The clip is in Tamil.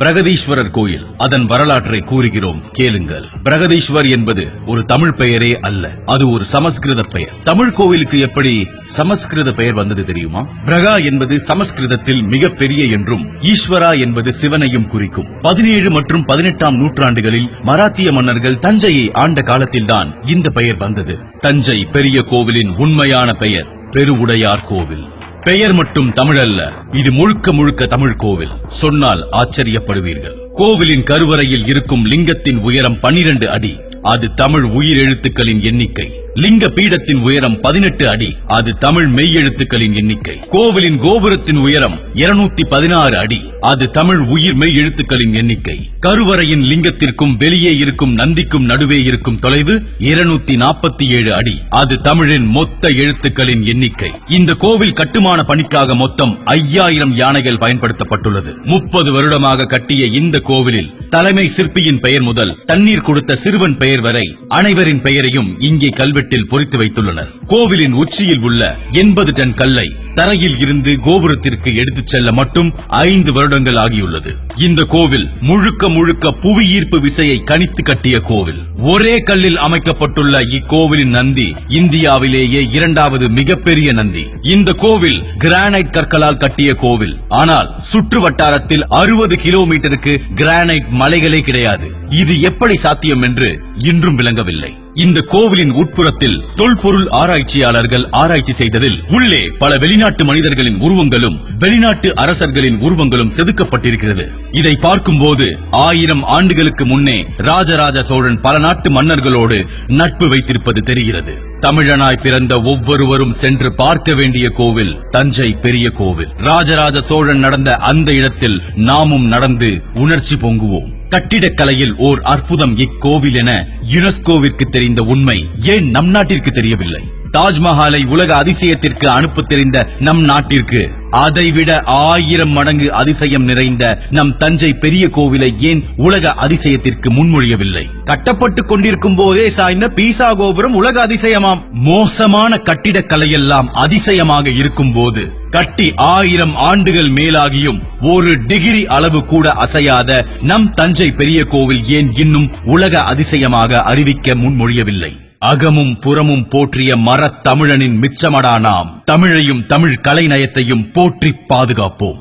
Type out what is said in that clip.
பிரகதீஸ்வரர் கோயில், அதன் வரலாற்றை கூறுகிறோம் கேளுங்கள். பிரகதீஸ்வர் என்பது ஒரு தமிழ் பெயரே அல்ல, அது ஒரு சமஸ்கிருத பெயர். தமிழ் கோவிலுக்கு எப்படி சமஸ்கிருத பெயர் வந்தது தெரியுமா? பிரகா என்பது சமஸ்கிருதத்தில் மிகப்பெரிய என்றும், ஈஸ்வரா என்பது சிவனையும் குறிக்கும். 17 மற்றும் 18ஆம் நூற்றாண்டுகளில் மராத்திய மன்னர்கள் தஞ்சையை ஆண்ட காலத்தில்தான் இந்த பெயர் வந்தது. தஞ்சை பெரிய கோவிலின் உண்மையான பெயர் பெருவுடையார் கோவில். பெயர் மட்டும் தமிழல்ல, இது முழுக்க முழுக்க தமிழ் கோவில். சொன்னால் ஆச்சரியப்படுவீர்கள். கோவிலின் கருவறையில் இருக்கும் லிங்கத்தின் உயரம் 12 அடி, அது தமிழ் உயிர் எழுத்துக்களின் எண்ணிக்கை. லிங்க பீடத்தின் உயரம் 18 அடி, அது தமிழ் மெய் எழுத்துக்களின் எண்ணிக்கை. கோவிலின் கோபுரத்தின் உயரம் 216 அடி, அது தமிழ் உயிர் மெய் எழுத்துக்களின் எண்ணிக்கை. கருவறையின் லிங்கத்திற்கும் வெளியே இருக்கும் நந்திக்கும் நடுவே இருக்கும் தொலைவு 247 அடி, அது தமிழின் மொத்த எழுத்துக்களின் எண்ணிக்கை. இந்த கோவில் கட்டுமான பணிக்காக மொத்தம் 5000 யானைகள் பயன்படுத்தப்பட்டுள்ளது. 30 வருடமாக கட்டிய இந்த கோவிலில் தலைமை சிற்பியின் பெயர் முதல் தண்ணீர் கொடுத்த சிறுவன் பெயர் வரை அனைவரின் பெயரையும் இங்கே கல்வெட்டில் பொறித்து வைத்துள்ளனர். கோவிலின் உச்சியில் உள்ள 80 டன் கல்லை தரையில் இருந்து கோபுரத்திற்கு எடுத்துச் செல்ல மட்டும் 5 வருடங்கள் ஆகியுள்ளது. இந்த கோவில் முழுக்க முழுக்க புவி ஈர்ப்பு விசையை கணித்து கட்டிய கோவில். ஒரே கல்லில் அமைக்கப்பட்டுள்ள இக்கோவிலின் நந்தி இந்தியாவிலேயே 2வது மிகப்பெரிய நந்தி. இந்த கோவில் கிரானைட் கற்களால் கட்டிய கோவில். ஆனால் சுற்று வட்டாரத்தில் 60 கிலோமீட்டருக்கு கிரானைட் மலைகளே கிடையாது. இது எப்படி சாத்தியம் என்று இன்றும் விளங்கவில்லை. இந்த கோவிலின் உட்புறத்தில் தொல்பொருள் ஆராய்ச்சியாளர்கள் ஆராய்ச்சி செய்ததில் உள்ளே பல வெளிநாட்டு மனிதர்களின் உருவங்களும் வெளிநாட்டு அரசர்களின் உருவங்களும் செதுக்கப்பட்டிருக்கிறது. இதை பார்க்கும்போது 1000 ஆண்டுகளுக்கு முன்னே ராஜராஜ சோழன் பல நாட்டு மன்னர்களோடு நட்பு வைத்திருப்பது தெரிகிறது. தமிழனாய் பிறந்த ஒவ்வொருவரும் சென்று பார்க்க வேண்டிய கோவில் தஞ்சை பெரிய கோவில். ராஜராஜ சோழன் நடந்த அந்த இடத்தில் நாமும் நடந்து உணர்ச்சி பொங்குவோம். கட்டிடக்கலையில் ஓர் அற்புதம் இக்கோவில் என யுனெஸ்கோவிற்கு தெரிந்த உண்மை ஏன் நம் நாட்டிற்கு தெரியவில்லை? தாஜ்மஹாலை உலக அதிசயத்திற்கு அனுப்ப தெரிந்த நம் நாட்டிற்கு அதைவிட 1000 மடங்கு அதிசயம் நிறைந்த நம் தஞ்சை பெரிய கோவிலை ஏன் உலக அதிசயத்திற்கு முன்மொழியவில்லை? கட்டப்பட்டுக் கொண்டிருக்கும் போதே சாய்ந்த பீசா கோபுரம் உலக அதிசயமாம். மோசமான கட்டிடக்கலையெல்லாம் அதிசயமாக இருக்கும் போது கட்டி 1000 ஆண்டுகள் மேலாகியும் 1 டிகிரி அளவு கூட அசையாத நம் தஞ்சை பெரிய கோவில் ஏன் இன்னும் உலக அதிசயமாக அறிவிக்க முன்மொழியவில்லை? அகமும் புறமும் போற்றிய மரத் தமிழனின் மிச்சமடா நாம். தமிழையும் தமிழ் கலைநயத்தையும் போற்றி பாதுகாப்போம்.